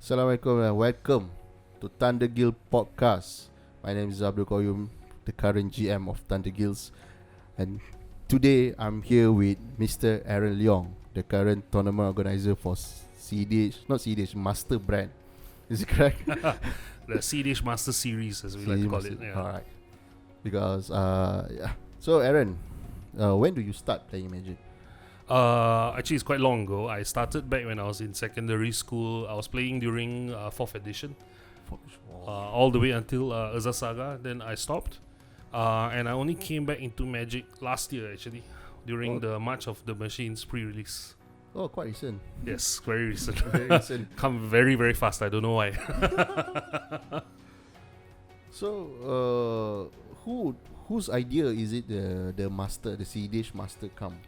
Assalamualaikum and welcome to Thunder Guild Podcast. My name is Abdul Qayyum, the current GM of Thunder Guilds, and today I'm here with Mr. Aaron Leong, the current tournament organizer for Master Brand. Is it correct? The CeDH Master Series, as we like to call it. Yeah. Alright. Because yeah. So Aaron, when do you start playing Magic? Actually, it's quite long ago. I started back when I was in secondary school. I was playing during 4th edition, all the way until Urza Saga. Then I stopped, and I only came back into Magic last year, actually, during the March of the Machines pre-release. Oh, quite recent. Yes, very recent. Very recent. Come very, very fast. I don't know why. So, whose idea is it the master, the CeDH master come?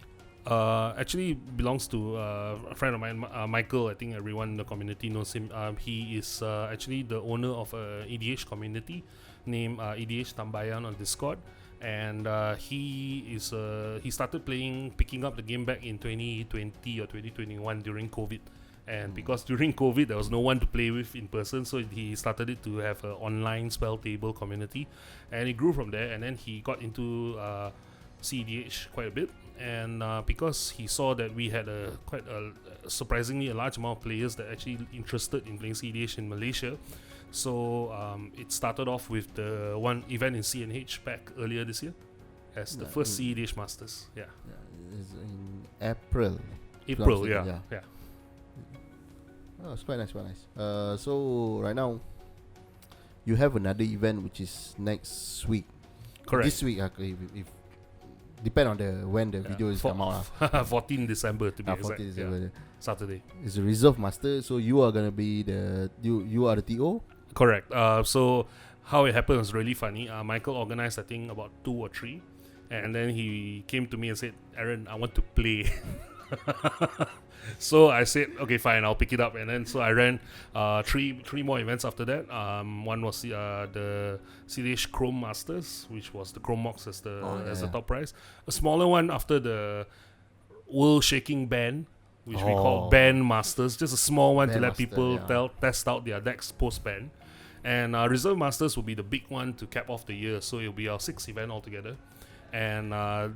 Actually belongs to a friend of mine, Michael. I think everyone in the community knows him. He is actually the owner of a EDH community named EDH Tambayan on Discord, and he started picking up the game back in 2020 or 2021 during COVID. And because during COVID there was no one to play with in person, so he started it to have an online spell table community, and it grew from there. And then he got into CeDH quite a bit, and because he saw that we had quite a surprisingly a large amount of players that actually interested in playing CeDH in Malaysia, so it started off with the one event in CNH back earlier this year as the first CeDH Masters. Yeah, It's in April. Yeah. Oh, it's quite nice, so right now you have another event which is next week. Correct. This week, if depend on when the video is come out. 14 December to be exact. 14 December. Yeah. Saturday. It's a reserve master, so you are gonna be you are the TO. Correct. So how it happened was really funny. Michael organized I think about 2 or 3, and then he came to me and said, "Aaron, I want to play." So I said, okay, fine, I'll pick it up. And then so I ran three more events after that. One was the CeDH Chrome Masters, which was the Chrome Mox as the top prize. A smaller one after the World Shaking Ban, which we call Ban Masters, just a small one to let people test out their decks post-ban. And Reserve Masters will be the big one to cap off the year, so it'll be our 6th event altogether. And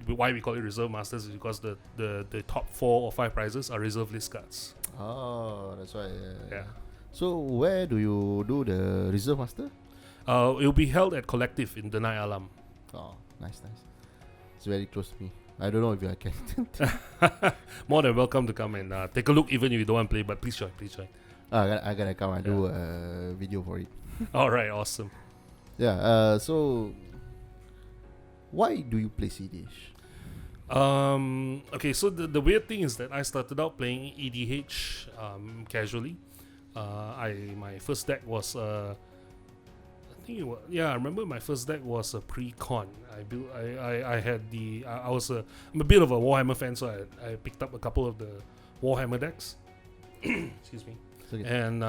why we call it Reserve Masters is because the top 4 or 5 prizes are reserve list cards. Oh, that's why. Yeah. So where do you do the reserve master? It'll be held at Collektr in Denai Alam. Oh, nice. It's very close to me. I don't know if I can. More than welcome to come and take a look, even if you don't want to play. But please join. I gotta come and do a video for it. All right, awesome. Yeah. So why do you play CeDH? Okay, so the weird thing is that I started out playing EDH casually. My first deck was I remember my first deck was a pre-con. I'm a bit of a Warhammer fan, so I picked up a couple of the Warhammer decks. Excuse me. Okay. And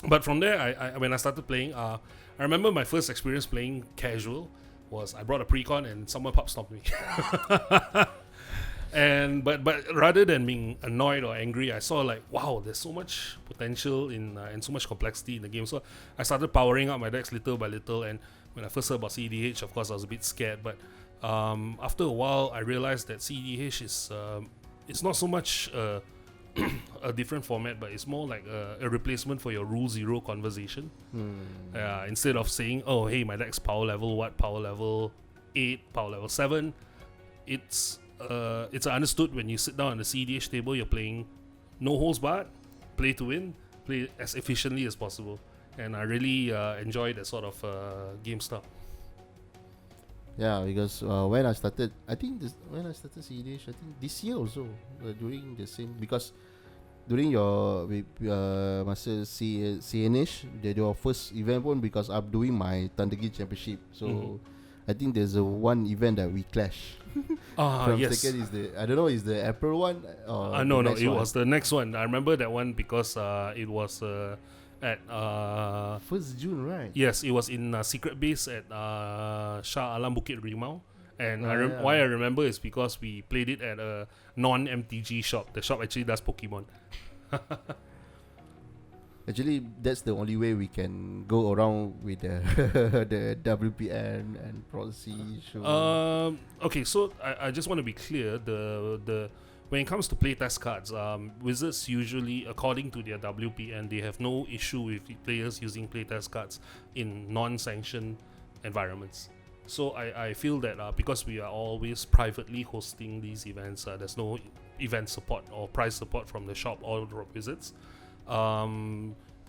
but from there, I when I started playing, I remember my first experience playing casual was I brought a pre-con and someone pop stomped me. And but rather than being annoyed or angry, I saw like, wow, there's so much potential and so much complexity in the game. So I started powering up my decks little by little. And when I first heard about CeDH, of course I was a bit scared, but after a while I realized that CeDH is it's not so much a different format, but it's more like a replacement for your Rule Zero conversation. Instead of saying, oh hey, my deck's power level 8, power level 7, it's understood when you sit down on the CeDH table, you're playing no holds barred, play to win, play as efficiently as possible. And I really enjoy that sort of game style. Yeah, because when I started CeDH, I think this year also during the same, because during your masa CNH, your first event pun, because I'm doing my Thunder Guild Championship, so I think there's one event that we clash. Yes. Second is I don't know, is the April one or no, it was the next one. I remember that one because it was at 1st June, right? Yes, it was in Secret Base at Shah Alam Bukit Rimau. And why I remember is because we played it at a non-MTG shop. The shop actually does Pokemon. Actually, that's the only way we can go around with the the WPN and proxy issue. Okay, so I just want to be clear. The when it comes to playtest cards, Wizards usually, according to their WPN, they have no issue with players using playtest cards in non-sanctioned environments. So I feel that because we are always privately hosting these events, there's no event support or prize support from the shop or the Wizards.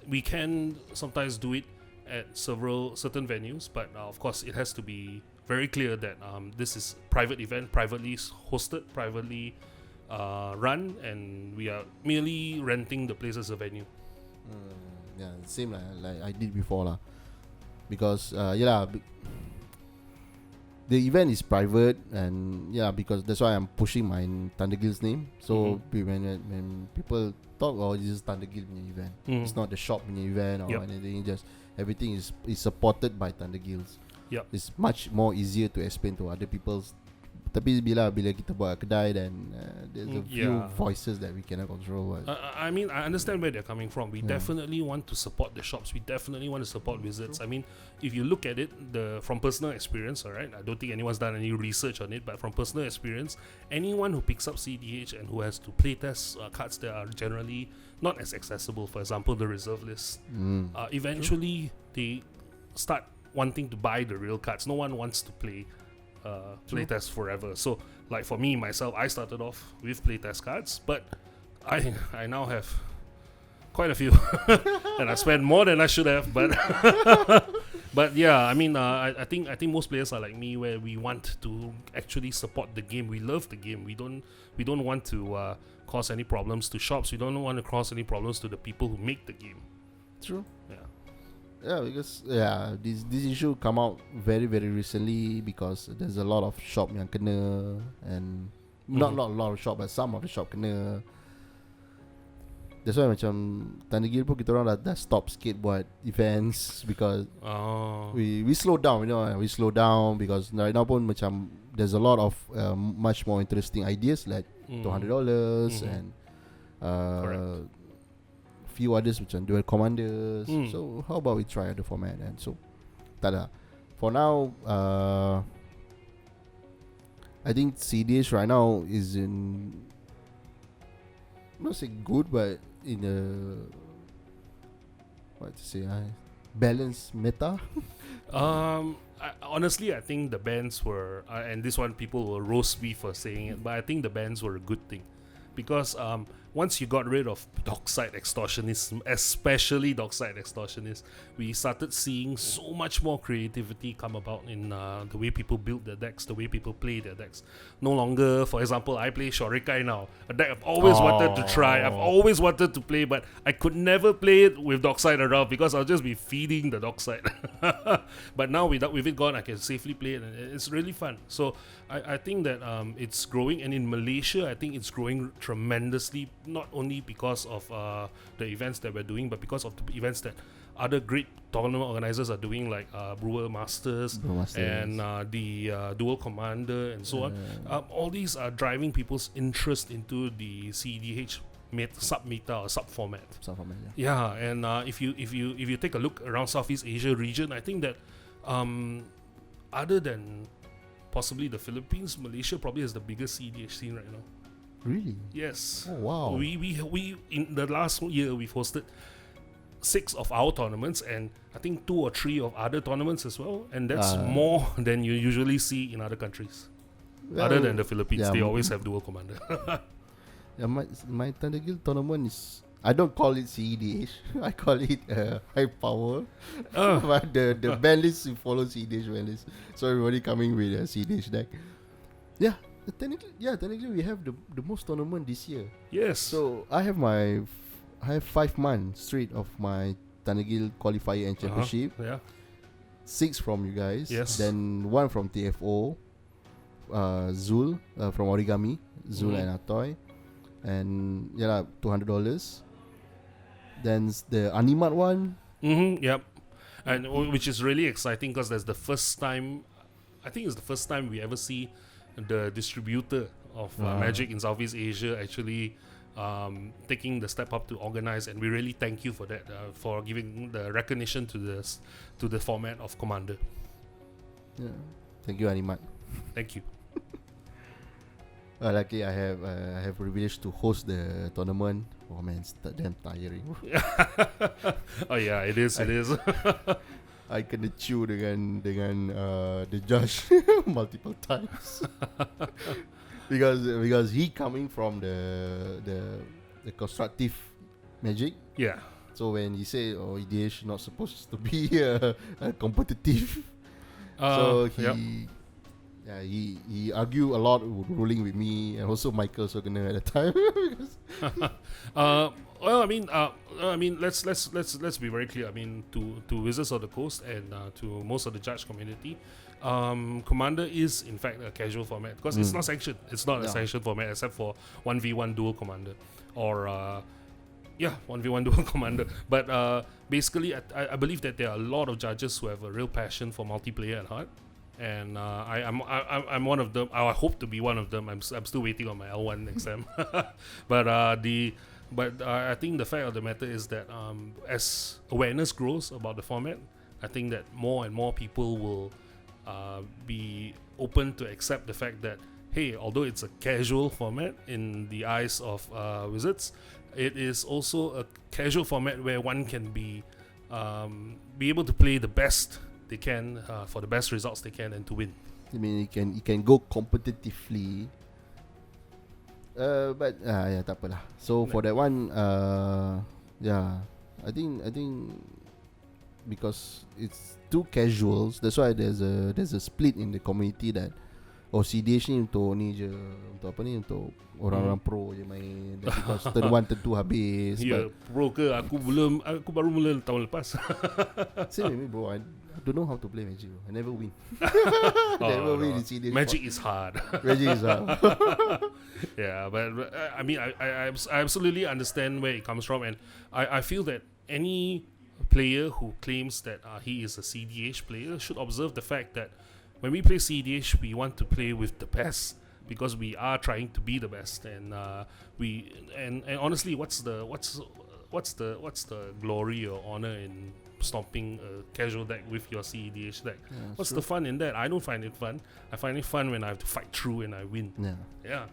We can sometimes do it at certain venues, but of course it has to be very clear that this is private event, privately hosted, privately run, and we are merely renting the place as a venue. Yeah, same like I did before lah. Because the event is private, and because that's why I'm pushing my Thundergill's name. So when people talk, this is Thundergill punya event. It's not the shop punya event or anything. Just everything is supported by Thundergills. It's much more easier to explain to other people's. Tapi bila kita buat kedai, then there's a few voices that we cannot control. I mean, I understand where they're coming from. We definitely want to support the shops. We definitely want to support Wizards. I mean, if you look at it, from personal experience, alright, I don't think anyone's done any research on it, but from personal experience, anyone who picks up CDH and who has to playtest cards that are generally not as accessible, for example, the reserve list, eventually they start wanting to buy the real cards. No one wants to playtest forever. So like for me myself, I started off with playtest cards, but I now have quite a few and I spend more than I should have, but but yeah, I mean I think most players are like me, where we want to actually support the game. We love the game. We don't want to cause any problems to shops. We don't want to cause any problems to the people who make the game. True. Because this issue come out very very recently, because there's a lot of shop yang kena, and not a lot of shop, but some of the shop kena. That's why macam Thundergill pun kita orang dah stop sikit buat events, because we slow down, we slow down, because right now pun macam there's a lot of much more interesting ideas like $200 and few others macam dual commanders. So how about we try other format? And so tada. For now, I think CDH right now is in, not say good, but in a balanced meta. Honestly, I think the bans were, and this one people will roast me for saying it, but I think the bans were a good thing, because once you got rid of dockside extortionists, especially dockside extortionists, we started seeing so much more creativity come about in the way people build their decks, the way people play their decks. No longer, for example, I play Shorikai now, a deck I've always wanted to try, I've always wanted to play, but I could never play it with dockside around, because I'll just be feeding the dockside. But now with it gone, I can safely play it, and it's really fun. So I think that it's growing, and in Malaysia, I think it's growing tremendously, not only because of the events that we're doing, but because of the events that other great tournament organizers are doing, like Brewer Masters and the Dual Commander and so on. All these are driving people's interest into the CEDH sub-meta or sub-format. And if you take a look around Southeast Asia region, I think that other than possibly the Philippines, Malaysia probably has the biggest CEDH scene right now. Really? Yes. Oh wow. We in the last year we've hosted 6 of our tournaments, and I think 2 or 3 of other tournaments as well, and that's more than you usually see in other countries. Other than the Philippines, they always have dual commander. My Thundergill tournament is, I don't call it CEDH, I call it high power. But the ban list follows CEDH ban list, so everybody coming with a CEDH deck. Technically we have the most tournament this year. Yes. So I have 5 months straight of my Thundergill qualifier and championship. 6 from you guys. Yes. Then 1 from TFO. Zul from Origami. Zul and Atoy. And $200. Then the Animat one. Yep. And which is really exciting, because that's the first time, I think it's the first time we ever see the distributor of Magic in Southeast Asia actually taking the step up to organize, and we really thank you for that, for giving the recognition to the format of Commander. Yeah. Thank you, Animat. Thank you. Luckily, I have privilege to host the tournament. Oh man, it's damn tiring. Oh yeah, it is. I kena chew dengan the judge multiple times because he coming from the constructive magic. Yeah. So when he say, "Oh, EDH not supposed to be competitive," so he argue a lot ruling with me, and also Michael Sogner at the time. Well, I mean, let's be very clear. I mean, to Wizards of the Coast and to most of the judge community, Commander is in fact a casual format because it's not sanctioned. It's not a sanctioned format except for 1v1 dual commander or 1v1 dual commander. But basically, I believe that there are a lot of judges who have a real passion for multiplayer at heart. And I'm one of them. I hope to be one of them. I'm still waiting on my L1 exam. But I think the fact of the matter is that as awareness grows about the format, I think that more and more people will be open to accept the fact that, hey, although it's a casual format in the eyes of Wizards, it is also a casual format where one can be able to play the best they can for the best results they can and to win. I mean, you can go competitively. But tak apalah. So for that one, I think because it's too casuals, that's why there's a split in the community that CDH ni untuk untuk orang-orang pro je main. Because turn 1 turn 2 habis. Yeah, pro ke? Aku baru mula tahun lepas. Same with me, bro. I don't know how to play Magic. I never win. Win in CDH. Magic is hard. Magic is hard. Yeah, but I mean, I absolutely understand where it comes from, and I feel that any player who claims that he is a CDH player should observe the fact that when we play CDH, we want to play with the best because we are trying to be the best, and honestly, what's the glory or honor in stomping a casual deck with your CEDH deck? What's the fun in that? I don't find it fun. I find it fun when I have to fight through and I win. Yeah.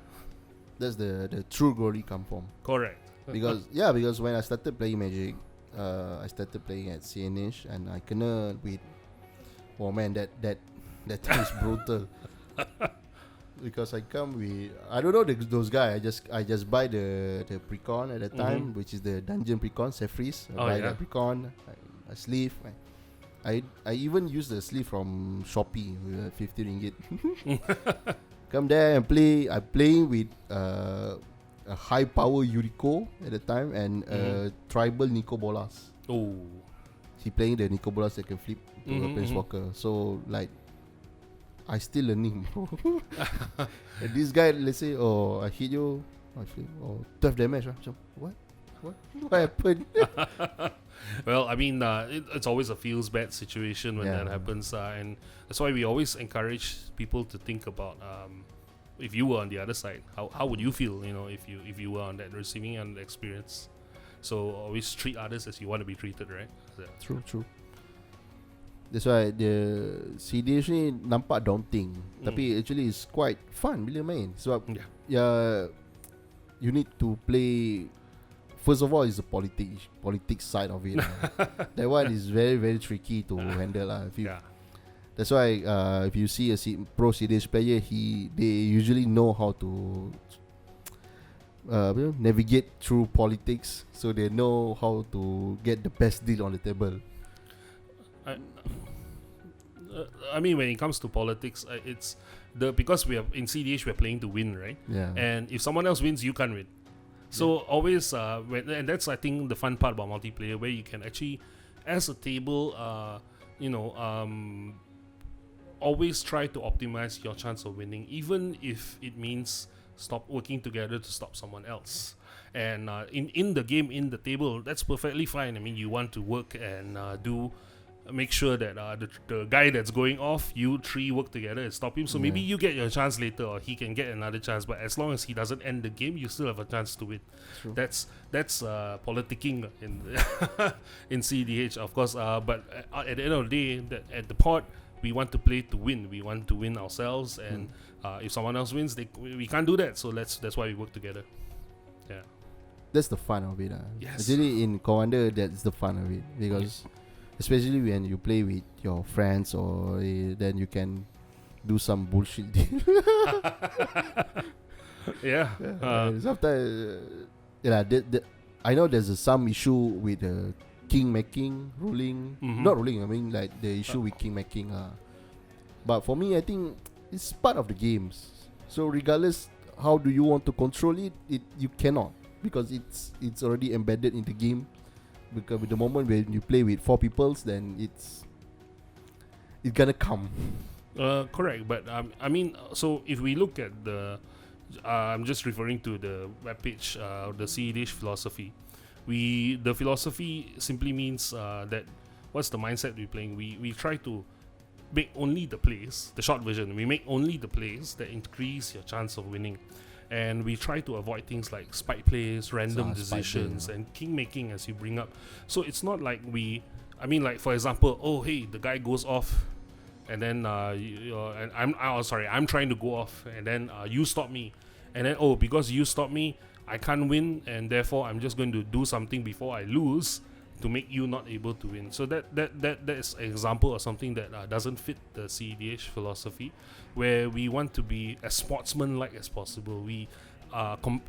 That's the true glory come from. Correct. Because when I started playing Magic, I started playing at CNH and I kena with, oh man, that time is brutal. Because I come with, I don't know those guys. I just buy the precon at that time, which is the dungeon precon, Cephris. I buy that precon, a sleeve. I even use the sleeve from Shopee with 50 ringgit. Come there and play. I'm playing with a high power Yuriko at the time and tribal Nico Bolas. Oh, he playing the Nico Bolas that can flip to a Planeswalker. So like, I still learning, bro. And this guy, let's say, I hit you, I feel, 12 damage. So, what happened? Well, I mean, it's always a feels bad situation when that happens, and that's why we always encourage people to think about if you were on the other side, how would you feel, if you were on that receiving end experience. So always treat others as you want to be treated, right? True. That's why the CDH ni nampak daunting, tapi actually it's quite fun bila main. Sebab you need to play. First of all, is the politics side of it. That one is very, very tricky to handle. That's why if you see a pro CDH player, they usually know how to navigate through politics, so they know how to get the best deal on the table. I mean, when it comes to politics, it's because we are in CDH, we're playing to win, right? Yeah. And if someone else wins, you can't win. So always, and that's, I think, the fun part about multiplayer, where you can actually, as a table, always try to optimize your chance of winning, even if it means stop working together to stop someone else. And in the game, in the table, that's perfectly fine. I mean, you want to work and do make sure that the guy that's going off, you three work together and stop him. So maybe you get your chance later, or he can get another chance. But as long as he doesn't end the game, you still have a chance to win. True. That's politicking in in CEDH, of course. But at the end of the day, at the pod, we want to play to win. We want to win ourselves, and if someone else wins, we can't do that. So that's why we work together. Yeah. That's the fun of it. Yes. Actually, in Commander, that's the fun of it, because especially when you play with your friends, or then you can do some bullshit. Yeah. Sometimes, I know there's some issue with king making, ruling. Not ruling, I mean like the issue with king making. But for me, I think it's part of the games. So regardless how do you want to control it, you cannot, because it's already embedded in the game. Because with the moment when you play with 4 peoples, then it's gonna come. Correct, but I mean, so if we look at I'm just referring to the webpage, the CEDH philosophy. The philosophy simply means that what's the mindset we're playing? We try to make only the plays, the short version. We make only the plays that increase your chance of winning. And we try to avoid things like spike plays, random decisions, and king making, as you bring up. So it's not like like for example, oh hey, the guy goes off, and then and I'm trying to go off, and then you stop me, and then because you stop me, I can't win, and therefore I'm just going to do something before I lose to make you not able to win. So that is an example of something that doesn't fit the CEDH philosophy, where we want to be as sportsman-like as possible. We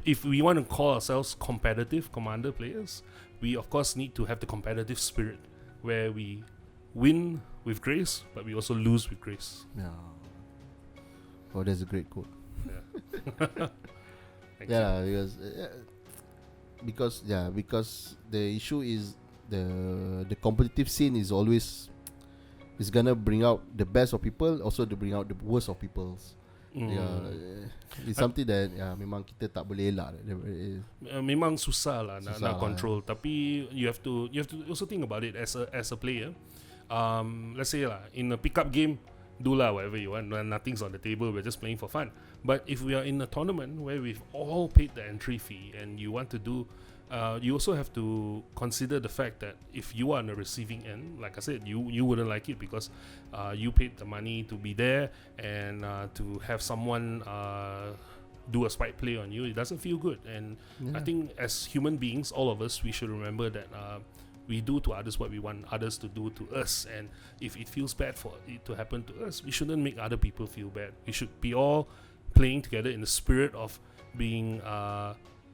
if we want to call ourselves competitive Commander players, we of course need to have the competitive spirit, where we win with grace, but we also lose with grace. Yeah. Oh, that's a great quote. Yeah. Because the issue is the competitive scene is always gonna bring out the best of people, also to bring out the worst of peoples. It's something that memang kita tak boleh elak. Memang susah lah nak control. Tapi you have to also think about it as a player. Let's say in a pickup game, do whatever you want. Nothing's on the table. We're just playing for fun. But if we are in a tournament where we've all paid the entry fee, and you want to do, you also have to consider the fact that if you are on the receiving end, like I said, you wouldn't like it, because you paid the money to be there, and to have someone do a spike play on you, it doesn't feel good. And I think as human beings, all of us, we should remember that we do to others what we want others to do to us. And if it feels bad for it to happen to us, we shouldn't make other people feel bad. We should be all playing together in the spirit of being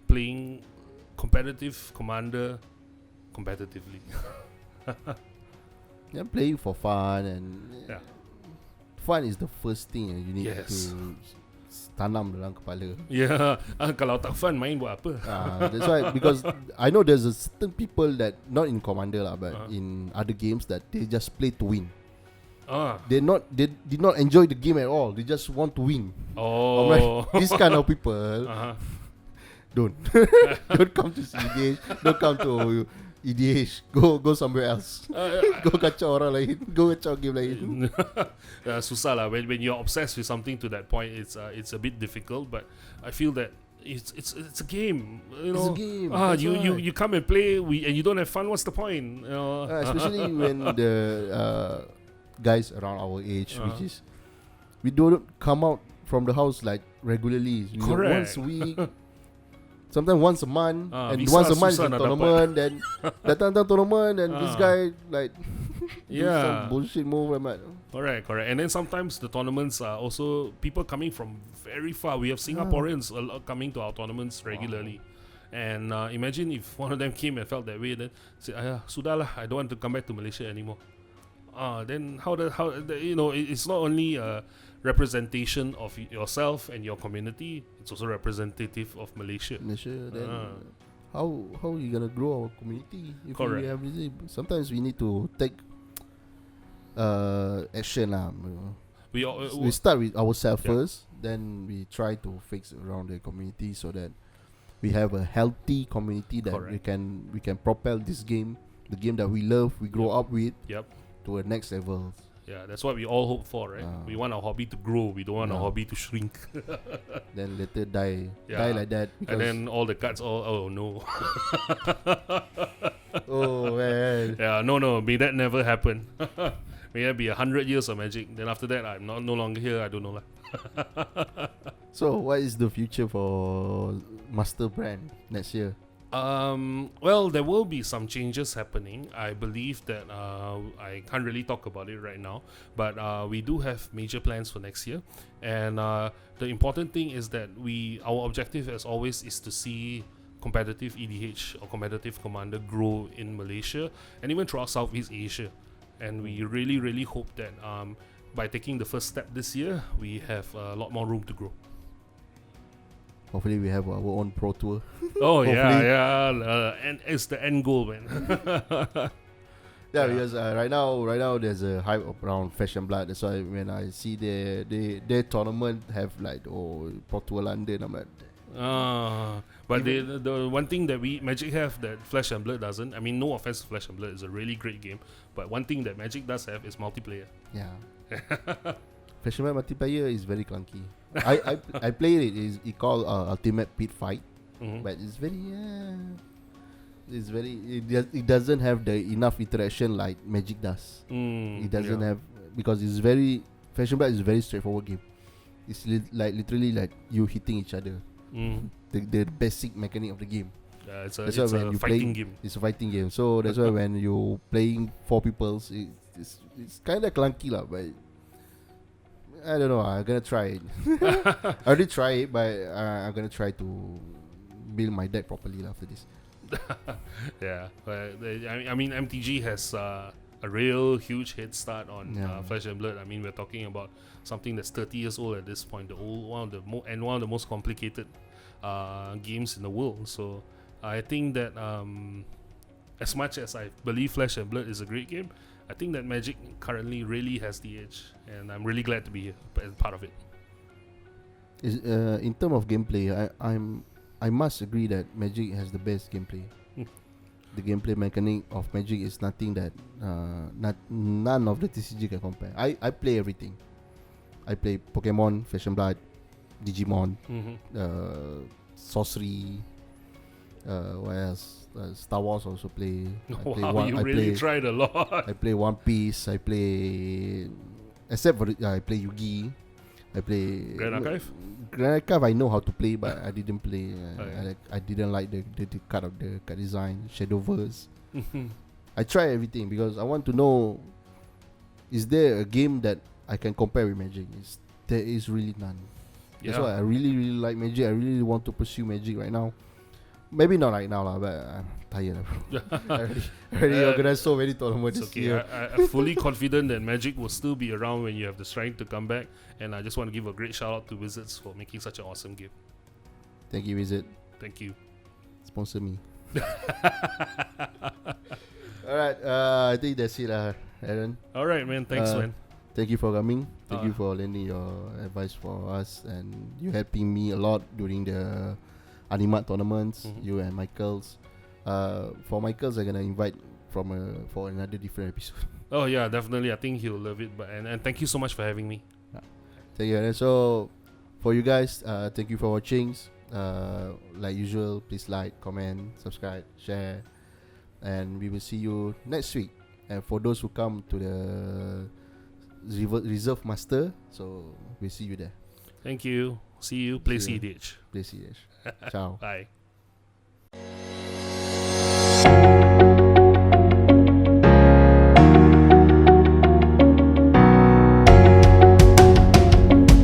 playing competitive Commander competitively. Playing for fun, and fun is the first thing you need to tanam dalam kepala. Kalau tak fun, main buat apa? That's why, because I know there's a certain people that not in Commander lah, but in other games, that they just play to win. They did not enjoy the game at all. They just want to win. This kind of people, don't come to CEDH, don't come to EDH. Go somewhere else. Go kacau orang lain. Go kacau game lain. Susah lah. When you're obsessed with something to that point, it's a bit difficult. But I feel that it's a game. You know, it's a game. You come and play, and you don't have fun. What's the point? Especially when the guys around our age, which is we don't come out from the house like regularly. Once a week. Sometimes once a month, and once a month is a tournament. Then datang tournament, and this guy like do some bullshit move. Correct. And then sometimes the tournaments are also people coming from very far. We have Singaporeans a lot coming to our tournaments regularly. And imagine if one of them came and felt that way, then said, "Sudahlah, I don't want to come back to Malaysia anymore." Then it's not only a representation of yourself and your community, it's also representative of Malaysia. Then how you gonna grow our community if Correct. we have sometimes we need to take action lah. We start with ourselves first, then we try to fix around the community, so that we have a healthy community that we can propel this game, the game that we love, we grow up with. to a next level. Yeah, that's what we all hope for, right? We want our hobby to grow. We don't want our hobby to shrink. Then later die Yeah. like that. And then all the cards oh no. Oh man. Yeah, no, may that never happen. May that be 100 years of Magic. Then after that, I'm no longer here. I don't know lah. So what is the future for Master Brand next year? Well, there will be some changes happening. I believe that I can't really talk about it right now, but we do have major plans for next year. And the important thing is that our objective, as always, is to see competitive EDH or competitive Commander grow in Malaysia and even throughout Southeast Asia. And we really, really hope that by taking the first step this year, we have a lot more room to grow. Hopefully we have our own Pro Tour. Oh yeah, and it's the end goal, man. Yeah, because right now there's a hype around Flesh and Blood. That's why when I see their tournament have like Pro Tour London, I'm like, but the one thing that Magic have that Flesh and Blood doesn't. I mean, no offense to Flesh and Blood, it's a really great game. But one thing that Magic does have is multiplayer. yeah. Flesh and Blood multiplayer is very clunky. I played it. It's called Ultimate Pit Fight, but it's very it doesn't have the enough interaction like Magic does. It doesn't have, because it's very Flesh and Blood is a very straightforward game. It's literally like you hitting each other. The basic mechanic of the game. It's a fighting game. It's a fighting game. So that's why when you playing 4 people, it's kind of clunky lah. But I don't know. I'm gonna try it. I already try it, but I'm gonna try to build my deck properly after this. Yeah, but I mean, MTG has a real huge head start on Flesh and Blood. I mean, we're talking about something that's 30 years old at this point. One of the most complicated games in the world. So I think that as much as I believe Flesh and Blood is a great game, I think that Magic currently really has the edge, and I'm really glad to be here as part of it. In terms of gameplay, I must agree that Magic has the best gameplay. The gameplay mechanic of Magic is nothing that none of the TCG can compare. I play everything. I play Pokemon, Flesh and Blood, Digimon, Sorcery. What else? Star Wars also play. Wow, you really tried a lot. I play One Piece. I play, except for I play Yugi. I play Grand Archive. Grand Archive. I know how to play, but I didn't play. I didn't like the cut of the card design, Shadowverse. I try everything because I want to know: is there a game that I can compare with Magic? There is really none. That's why I really, really like Magic. I really want to pursue Magic right now. Maybe not right now, but I'm tired. I already organized so many tournaments this year. I'm fully confident that Magic will still be around when you have the strength to come back. And I just want to give a great shout out to Wizards for making such an awesome game. Thank you, Wizard. Thank you. Sponsor me. Alright, I think that's it, Aaron. Alright, man. Thanks, man. Thank you for coming. Thank you for lending your advice for us, and you helping me a lot during the Animat tournaments. You and Michael's. For Michael's, I'm gonna invite for another different episode. Oh yeah, definitely. I think he'll love it. But and thank you so much for having me. Thank you. And so for you guys, thank you for watching. Like usual, please like, comment, subscribe, share, and we will see you next week. And for those who come to the Reserve Master, so we'll see you there. Thank you. See you. Play CeDH. Play CeDH. Ciao. Bye.